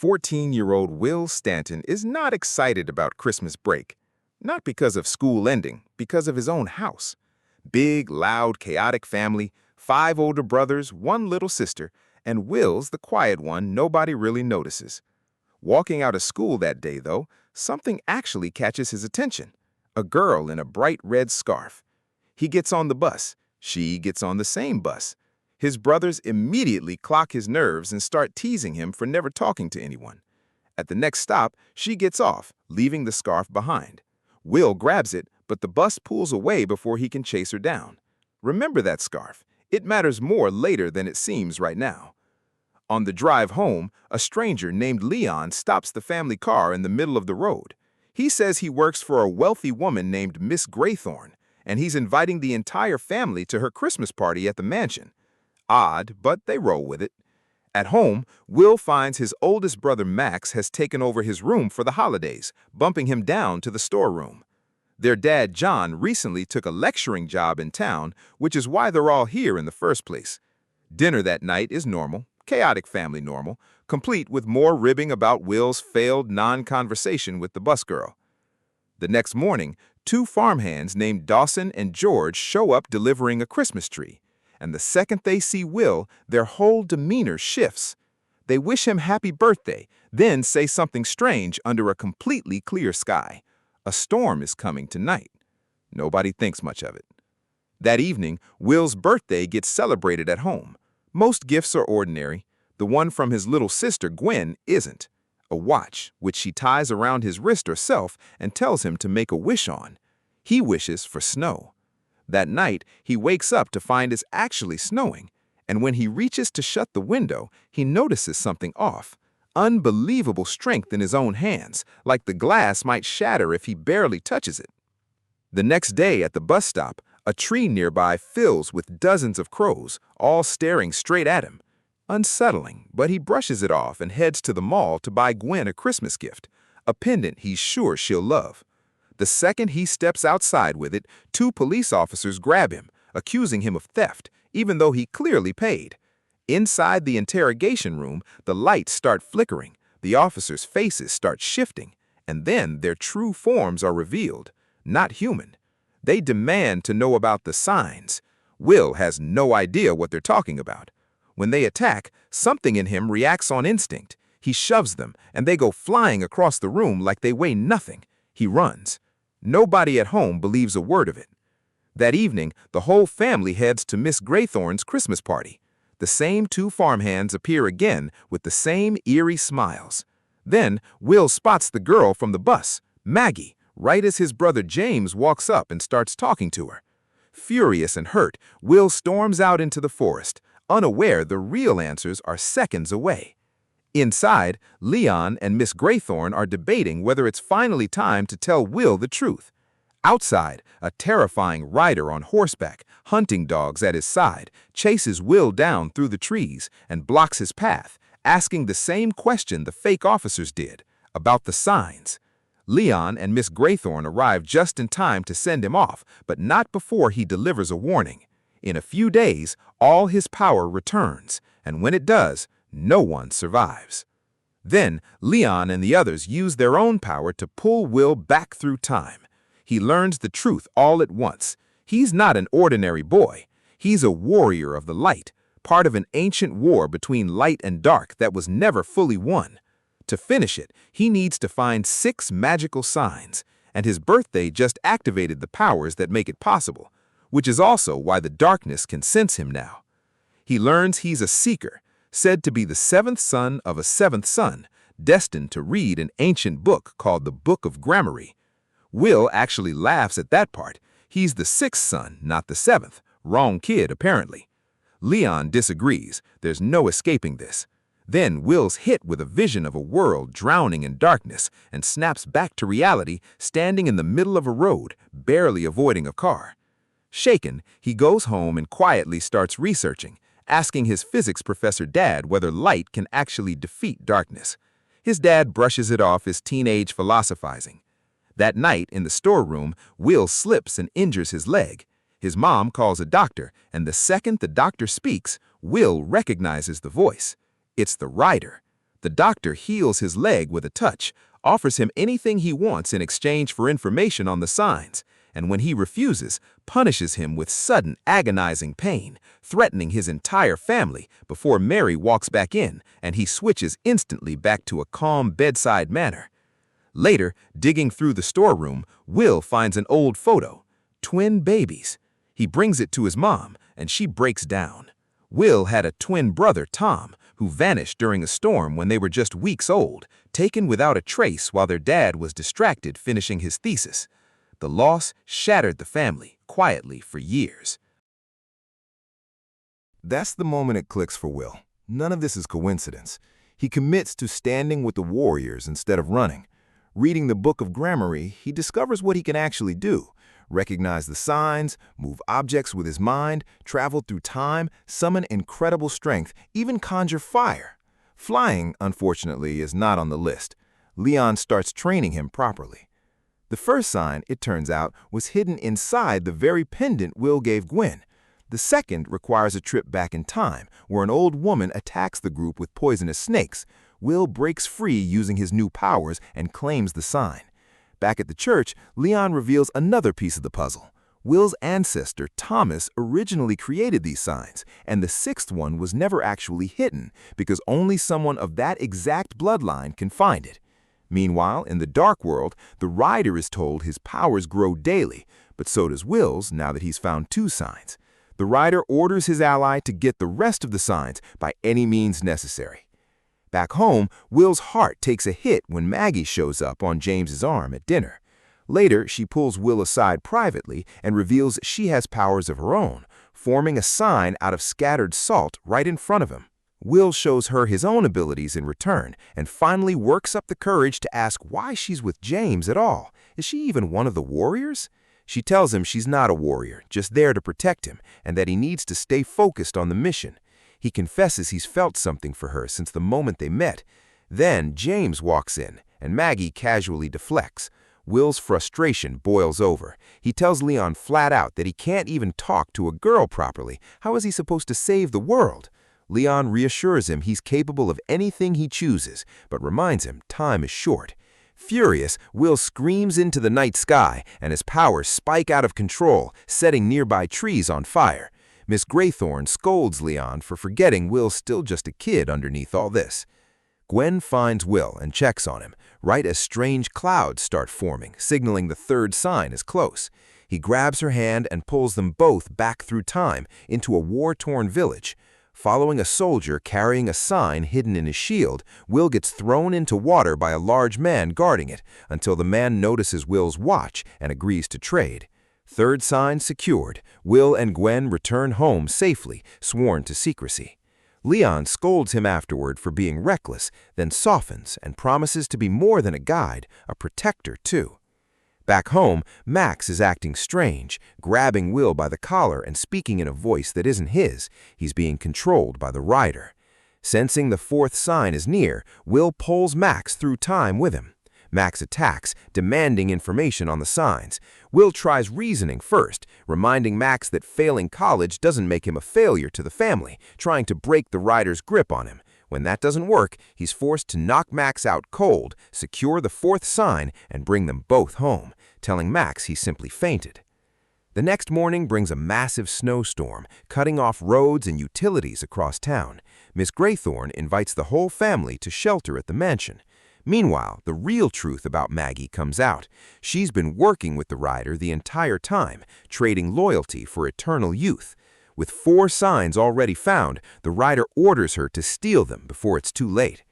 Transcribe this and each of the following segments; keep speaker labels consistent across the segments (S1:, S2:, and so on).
S1: 14-year-old Will Stanton is not excited about Christmas break. Not because of school ending, because of his own house. Big, loud, chaotic family, 5 older brothers, 1 little sister, and Will's the quiet one nobody really notices. Walking out of school that day, though, something actually catches his attention. A girl in a bright red scarf. He gets on the bus. She gets on the same bus. His brothers immediately clock his nerves and start teasing him for never talking to anyone. At the next stop, she gets off, leaving the scarf behind. Will grabs it, but the bus pulls away before he can chase her down. Remember that scarf. It matters more later than it seems right now. On the drive home, a stranger named Leon stops the family car in the middle of the road. He says he works for a wealthy woman named Miss Graythorne, and he's inviting the entire family to her Christmas party at the mansion. Odd, but they roll with it. At home, Will finds his oldest brother Max has taken over his room for the holidays, bumping him down to the storeroom. Their dad John recently took a lecturing job in town, which is why they're all here in the first place. Dinner that night is normal, chaotic family normal, complete with more ribbing about Will's failed non-conversation with the bus girl. The next morning, 2 farmhands named Dawson and George show up delivering a Christmas tree. And the second they see Will, their whole demeanor shifts. They wish him happy birthday, then say something strange under a completely clear sky. A storm is coming tonight. Nobody thinks much of it. That evening, Will's birthday gets celebrated at home. Most gifts are ordinary. The one from his little sister, Gwen, isn't. A watch, which she ties around his wrist herself and tells him to make a wish on. He wishes for snow. That night, he wakes up to find it's actually snowing, and when he reaches to shut the window, he notices something off. Unbelievable strength in his own hands, like the glass might shatter if he barely touches it. The next day at the bus stop, a tree nearby fills with dozens of crows, all staring straight at him. Unsettling, but he brushes it off and heads to the mall to buy Gwen a Christmas gift, a pendant he's sure she'll love. The second he steps outside with it, 2 police officers grab him, accusing him of theft, even though he clearly paid. Inside the interrogation room, the lights start flickering, the officers' faces start shifting, and then their true forms are revealed, not human. They demand to know about the signs. Will has no idea what they're talking about. When they attack, something in him reacts on instinct. He shoves them, and they go flying across the room like they weigh nothing. He runs. Nobody at home believes a word of it. That evening, the whole family heads to Miss Graythorne's Christmas party. The same 2 farmhands appear again with the same eerie smiles. Then, Will spots the girl from the bus, Maggie, right as his brother James walks up and starts talking to her. Furious and hurt, Will storms out into the forest, unaware the real answers are seconds away. Inside, Leon and Miss Graythorne are debating whether it's finally time to tell Will the truth. Outside, a terrifying rider on horseback, hunting dogs at his side, chases Will down through the trees and blocks his path, asking the same question the fake officers did, about the signs. Leon and Miss Graythorne arrive just in time to send him off, but not before he delivers a warning. In a few days, all his power returns, and when it does, no one survives. Then, Leon and the others use their own power to pull Will back through time. He learns the truth all at once. He's not an ordinary boy. He's a warrior of the light, part of an ancient war between light and dark that was never fully won. To finish it, he needs to find 6 magical signs, and his birthday just activated the powers that make it possible, which is also why the darkness can sense him now. He learns he's a seeker, said to be the 7th son of a 7th son, destined to read an ancient book called the Book of Gramarye. Will actually laughs at that part. He's the 6th son, not the 7th. Wrong kid, apparently. Leon disagrees. There's no escaping this. Then Will's hit with a vision of a world drowning in darkness and snaps back to reality, standing in the middle of a road, barely avoiding a car. Shaken, he goes home and quietly starts researching, asking his physics professor dad whether light can actually defeat darkness. His dad brushes it off as teenage philosophizing. That night, in the storeroom, Will slips and injures his leg. His mom calls a doctor, and the second the doctor speaks, Will recognizes the voice. It's the rider. The doctor heals his leg with a touch, offers him anything he wants in exchange for information on the signs, and when he refuses, punishes him with sudden, agonizing pain, threatening his entire family before Mary walks back in and he switches instantly back to a calm bedside manner. Later, digging through the storeroom, Will finds an old photo. Twin babies. He brings it to his mom, and she breaks down. Will had a twin brother, Tom, who vanished during a storm when they were just weeks old, taken without a trace while their dad was distracted finishing his thesis. The loss shattered the family, quietly, for years. That's the moment it clicks for Will. None of this is coincidence. He commits to standing with the warriors instead of running. Reading the book of Gramarye, he discovers what he can actually do. Recognize the signs, move objects with his mind, travel through time, summon incredible strength, even conjure fire. Flying, unfortunately, is not on the list. Leon starts training him properly. The first sign, it turns out, was hidden inside the very pendant Will gave Gwen. The second requires a trip back in time, where an old woman attacks the group with poisonous snakes. Will breaks free using his new powers and claims the sign. Back at the church, Leon reveals another piece of the puzzle. Will's ancestor, Thomas, originally created these signs, and the sixth one was never actually hidden because only someone of that exact bloodline can find it. Meanwhile, in the dark world, the rider is told his powers grow daily, but so does Will's now that he's found two signs. The rider orders his ally to get the rest of the signs by any means necessary. Back home, Will's heart takes a hit when Maggie shows up on James's arm at dinner. Later, she pulls Will aside privately and reveals she has powers of her own, forming a sign out of scattered salt right in front of him. Will shows her his own abilities in return and finally works up the courage to ask why she's with James at all. Is she even one of the warriors? She tells him she's not a warrior, just there to protect him, and that he needs to stay focused on the mission. He confesses he's felt something for her since the moment they met. Then James walks in, and Maggie casually deflects. Will's frustration boils over. He tells Leon flat out that he can't even talk to a girl properly. How is he supposed to save the world? Leon reassures him he's capable of anything he chooses, but reminds him time is short. Furious, Will screams into the night sky, and his powers spike out of control, setting nearby trees on fire. Miss Graythorne scolds Leon for forgetting Will's still just a kid underneath all this. Gwen finds Will and checks on him, right as strange clouds start forming, signaling the third sign is close. He grabs her hand and pulls them both back through time into a war-torn village. Following a soldier carrying a sign hidden in his shield, Will gets thrown into water by a large man guarding it, until the man notices Will's watch and agrees to trade. Third sign secured, Will and Gwen return home safely, sworn to secrecy. Leon scolds him afterward for being reckless, then softens and promises to be more than a guide, a protector too. Back home, Max is acting strange, grabbing Will by the collar and speaking in a voice that isn't his. He's being controlled by the rider. Sensing the fourth sign is near, Will pulls Max through time with him. Max attacks, demanding information on the signs. Will tries reasoning first, reminding Max that failing college doesn't make him a failure to the family, trying to break the rider's grip on him. When that doesn't work, he's forced to knock Max out cold, secure the fourth sign, and bring them both home, telling Max he simply fainted. The next morning brings a massive snowstorm, cutting off roads and utilities across town. Miss Graythorne invites the whole family to shelter at the mansion. Meanwhile, the real truth about Maggie comes out. She's been working with the rider the entire time, trading loyalty for eternal youth. With 4 signs already found, the rider orders her to steal them before it's too late.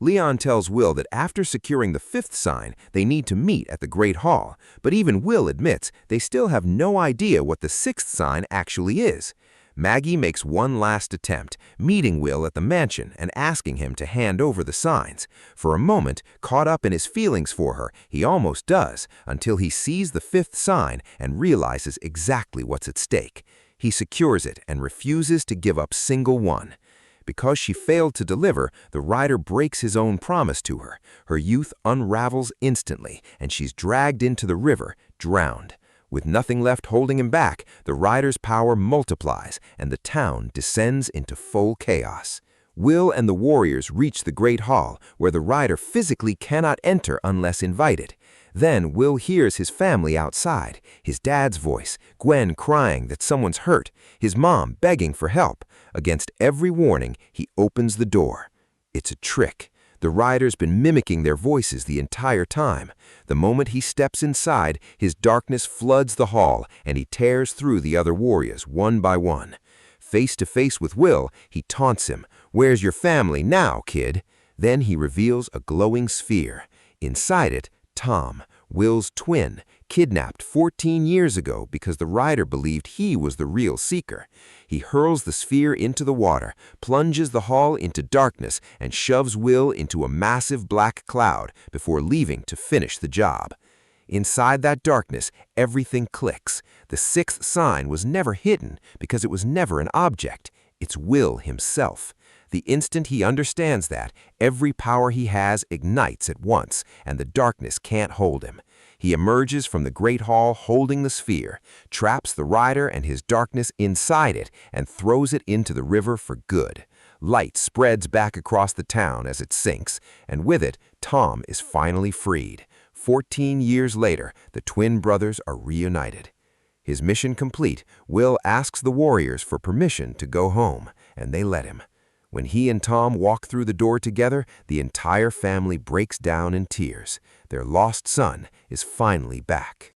S1: Leon tells Will that after securing the 5th sign, they need to meet at the Great Hall, but even Will admits they still have no idea what the 6th sign actually is. Maggie makes one last attempt, meeting Will at the mansion and asking him to hand over the signs. For a moment, caught up in his feelings for her, he almost does, until he sees the 5th sign and realizes exactly what's at stake. He secures it and refuses to give up single one. Because she failed to deliver, the rider breaks his own promise to her. Her youth unravels instantly, and she's dragged into the river, drowned. With nothing left holding him back, the rider's power multiplies, and the town descends into full chaos.
S2: Will and the warriors reach the Great Hall, where the rider physically cannot enter unless invited. Then Will hears his family outside, his dad's voice, Gwen crying that someone's hurt, his mom begging for help. Against every warning, he opens the door. It's a trick. The rider's been mimicking their voices the entire time. The moment he steps inside, his darkness floods the hall, and he tears through the other warriors one by one. Face to face with Will, he taunts him. "Where's your family now, kid?" Then he reveals a glowing sphere. Inside it, Tom, Will's twin, kidnapped 14 years ago because the rider believed he was the real seeker. He hurls the sphere into the water, plunges the hall into darkness, and shoves Will into a massive black cloud before leaving to finish the job. Inside that darkness, everything clicks. The sixth sign was never hidden because it was never an object. It's Will himself. The instant he understands that, every power he has ignites at once, and the darkness can't hold him. He emerges from the Great Hall holding the sphere, traps the rider and his darkness inside it, and throws it into the river for good. Light spreads back across the town as it sinks, and with it, Tom is finally freed. 14 years later, the twin brothers are reunited. His mission complete, Will asks the warriors for permission to go home, and they let him. When he and Tom walk through the door together, the entire family breaks down in tears. Their lost son is finally back.